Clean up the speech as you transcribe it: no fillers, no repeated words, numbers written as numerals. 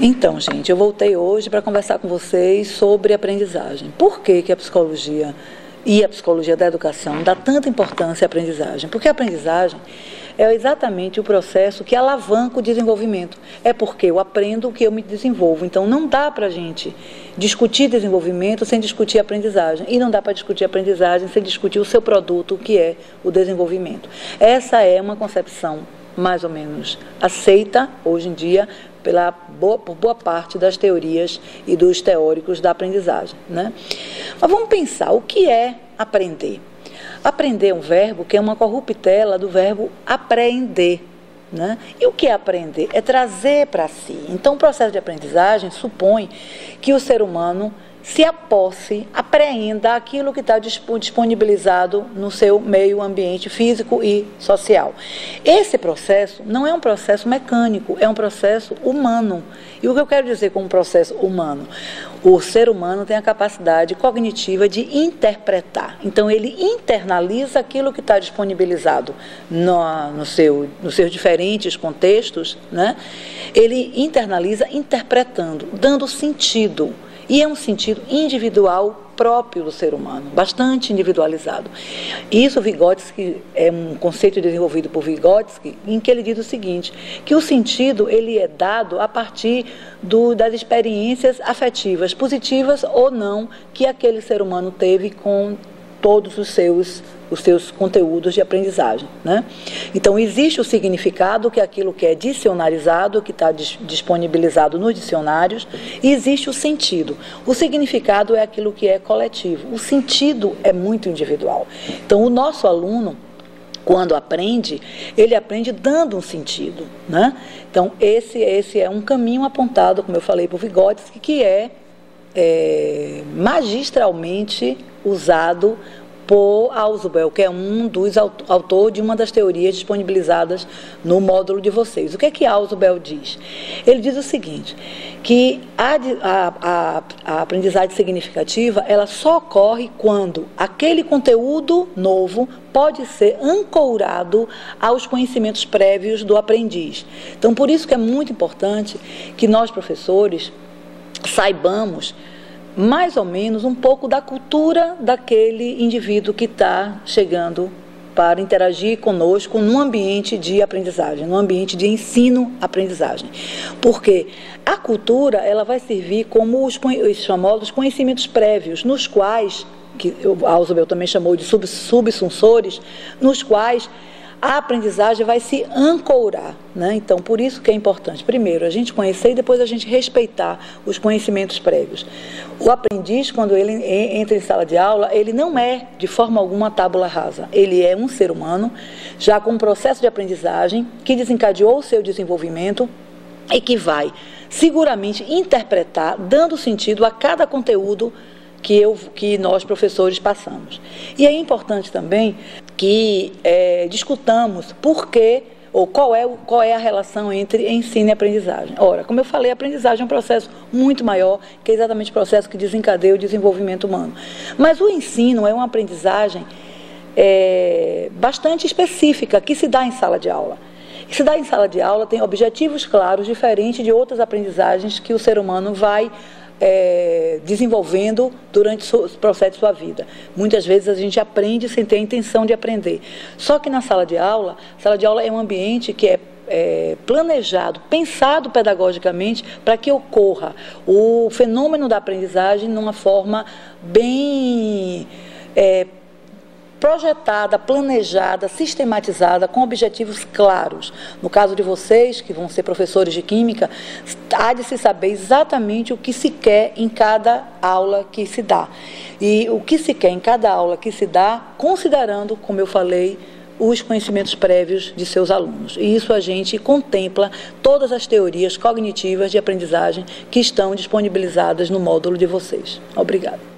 Então, gente, eu voltei hoje para conversar com vocês sobre aprendizagem. Por que a psicologia e a psicologia da educação dá tanta importância à aprendizagem? Porque a aprendizagem é exatamente o processo que alavanca o desenvolvimento. É porque eu aprendo que eu me desenvolvo. Então, não dá para a gente discutir desenvolvimento sem discutir aprendizagem. E não dá para discutir aprendizagem sem discutir o seu produto, que é o desenvolvimento. Essa é uma concepção mais ou menos aceita hoje em dia por boa parte das teorias e dos teóricos da aprendizagem, né? Mas vamos pensar, o que é aprender? Aprender é um verbo que é uma corruptela do verbo apreender, né? E o que é aprender? É trazer para si. Então, o processo de aprendizagem supõe que o ser humano se aposse, apreenda aquilo que está disponibilizado no seu meio ambiente físico e social. Esse processo não é um processo mecânico, é um processo humano. E o que eu quero dizer com um processo humano? O ser humano tem a capacidade cognitiva de interpretar. Então, ele internaliza aquilo que está disponibilizado nos seus diferentes contextos, né? Ele internaliza interpretando, dando sentido. E é um sentido individual próprio do ser humano, bastante individualizado. Isso, Vygotsky, é um conceito desenvolvido por Vygotsky, em que ele diz o seguinte, que o sentido ele é dado a partir das experiências afetivas, positivas ou não, que aquele ser humano teve com todos os seus conteúdos de aprendizagem, né? Então, existe o significado, que é aquilo que é dicionarizado, que está disponibilizado nos dicionários, e existe o sentido. O significado é aquilo que é coletivo. O sentido é muito individual. Então, o nosso aluno, quando aprende, ele aprende dando um sentido, né? Então, esse é um caminho apontado, como eu falei, por Vygotsky, que é magistralmente usado por Ausubel, que é um dos autores de uma das teorias disponibilizadas no módulo de vocês. O que é que Ausubel diz? Ele diz o seguinte, que a aprendizagem significativa, ela só ocorre quando aquele conteúdo novo pode ser ancorado aos conhecimentos prévios do aprendiz. Então, por isso que é muito importante que nós, professores, saibamos mais ou menos um pouco da cultura daquele indivíduo que está chegando para interagir conosco num ambiente de aprendizagem, num ambiente de ensino-aprendizagem. Porque a cultura, ela vai servir como os famosos conhecimentos prévios, nos quais, que Ausubel também chamou de subsunsores, nos quais a aprendizagem vai se ancorar, né? Então, por isso que é importante, primeiro, a gente conhecer e depois a gente respeitar os conhecimentos prévios. O aprendiz, quando ele entra em sala de aula, ele não é, de forma alguma, tábula rasa. Ele é um ser humano, já com um processo de aprendizagem que desencadeou o seu desenvolvimento e que vai, seguramente, interpretar, dando sentido a cada conteúdo que nós, professores, passamos. E é importante também que discutamos por que, ou qual é a relação entre ensino e aprendizagem. Ora, como eu falei, a aprendizagem é um processo muito maior, que é exatamente o processo que desencadeia o desenvolvimento humano. Mas o ensino é uma aprendizagem bastante específica, que se dá em sala de aula. E se dá em sala de aula, tem objetivos claros, diferentes de outras aprendizagens que o ser humano vai desenvolvendo durante o processo de sua vida. Muitas vezes a gente aprende sem ter a intenção de aprender. Só que na sala de aula é um ambiente que é planejado, pensado pedagogicamente para que ocorra o fenômeno da aprendizagem numa forma bem projetada, planejada, sistematizada, com objetivos claros. No caso de vocês, que vão ser professores de química, há de se saber exatamente o que se quer em cada aula que se dá. E o que se quer em cada aula que se dá, considerando, como eu falei, os conhecimentos prévios de seus alunos. E isso a gente contempla todas as teorias cognitivas de aprendizagem que estão disponibilizadas no módulo de vocês. Obrigada.